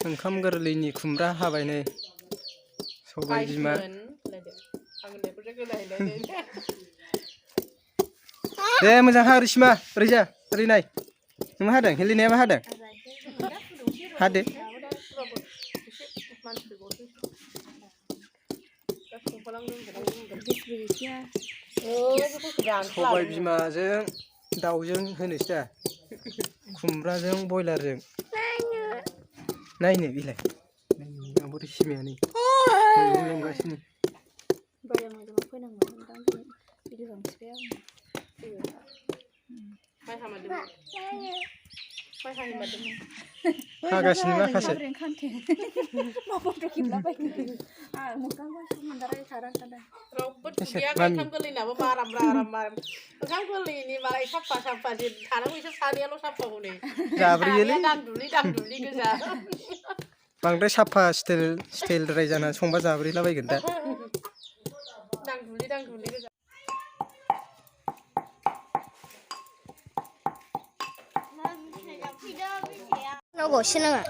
ओंखाम गोरलैनि खुमब्रा हाबाय नै सबाय बिमा दे मोजां हा रिसिमा ओरैजा ओरै नाय नों मा हादों हेलिनाया मा हादों हादो सबाय बिमाजों दाउजों होनोसै दा खुमब्राजों बयलारजों नायनो बिलाय आंबो रिसिमाया नै मैगं लेंगासिनो हागासिनो माखासे बांद्राय साफा स्टाइलद्राय जाना संबा जाब्रैलाबायगोन दा 나고시 나가.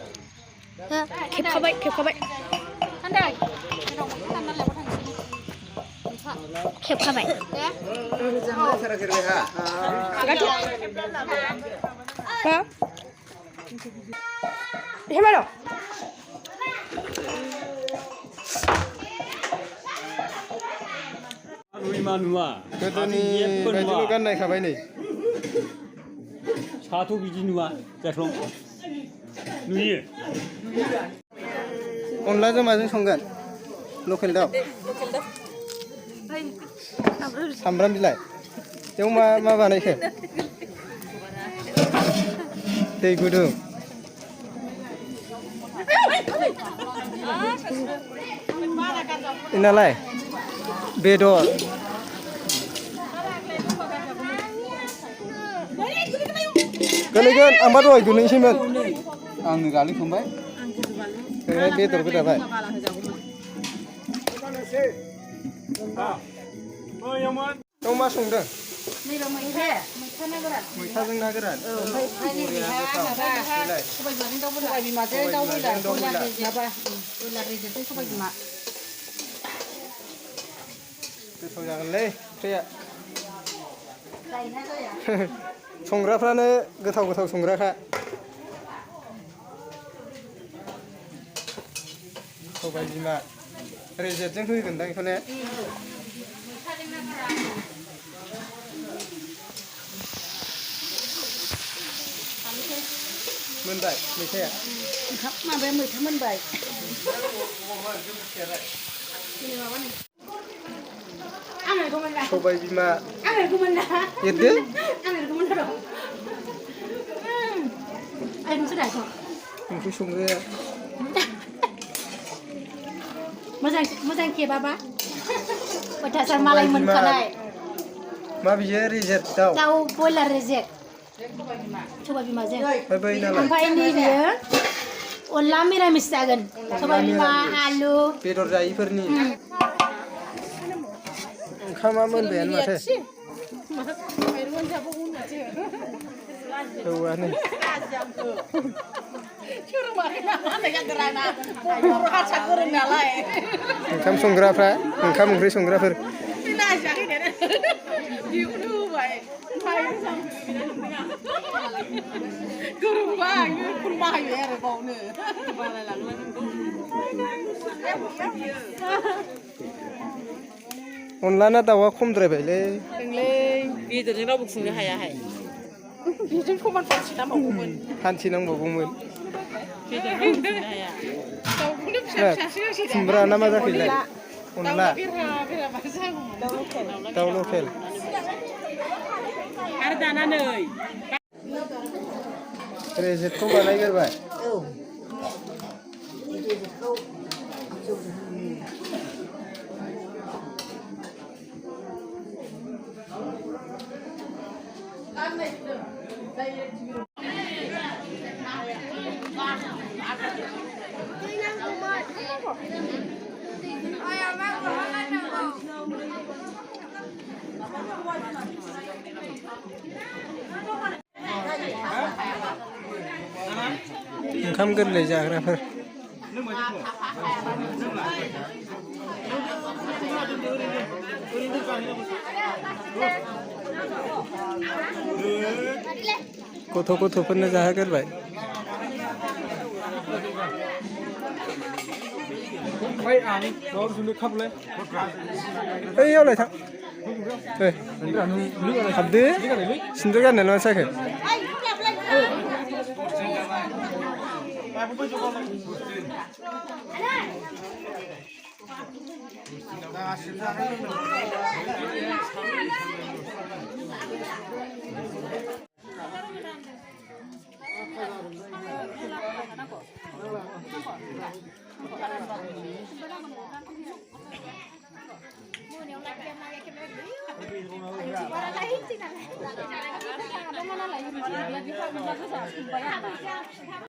캡카바이. 한다. 캡카바이. 해봐라. गोदोनि बायदिल' गाननाय खाबाय नै साथ' बिदि नुवा जाथं नुयो अनलाजों माजों संगोन लकेल दाउ सामब्राम बिलाइ बेयाव मा बानायखो दै गुदुं इनालाय बेदर गोलैगोन आंबा दहाय गोलैसैमोन आंनो गालिखांबाय ओरैहाय बेदर गोदाबाय नों मा संदों मैथाजों ना गोरान सबाय बिमाजों दाउ बयलार गोथाव जागोनलै ओंख्रिया संग्राफ्रानो गोथाव संग्राखा सबाय बिमा रेजेकजों होगोनदां बेखौनो मोनबाय मैथाया माबाया मैथा मोनबाय सबाय बिमा एरदो ओंख्रि संग्राया मोजां केबाबा अयथासार मालाय मोनखानाय मा बियो रेजेक दाउ बयलार रेजेक सबाय बिमाजों ओमफ्राय नैबेयो अनला मिरामिस जागोन सबाय बिमा आलु बेदर जायैफोरनि ओंखामा मोनबायानो माथो जौआनो ओंखाम संग्राफ्रा ओंखाम ओंख्रि संग्राफोर अनला ना दाउआ खमद्रायबायलै बेदरजों रावबो खुंनो हायाहाय बेजों समान हान्थिनांबावगौमोन बेदरजों खुंनो हाया खुमब्रा ना मा जाखैलाय अनला दाउ लकेल आरो दाना नै रेजेकखौ बानायग्रोबाय ओंखाम गोरलै जाग्राफोर गथ'फोरनो जाहोगोरबाय ओइयावलाय थां हाबदो सिन्दुर गाननाय नङा साखो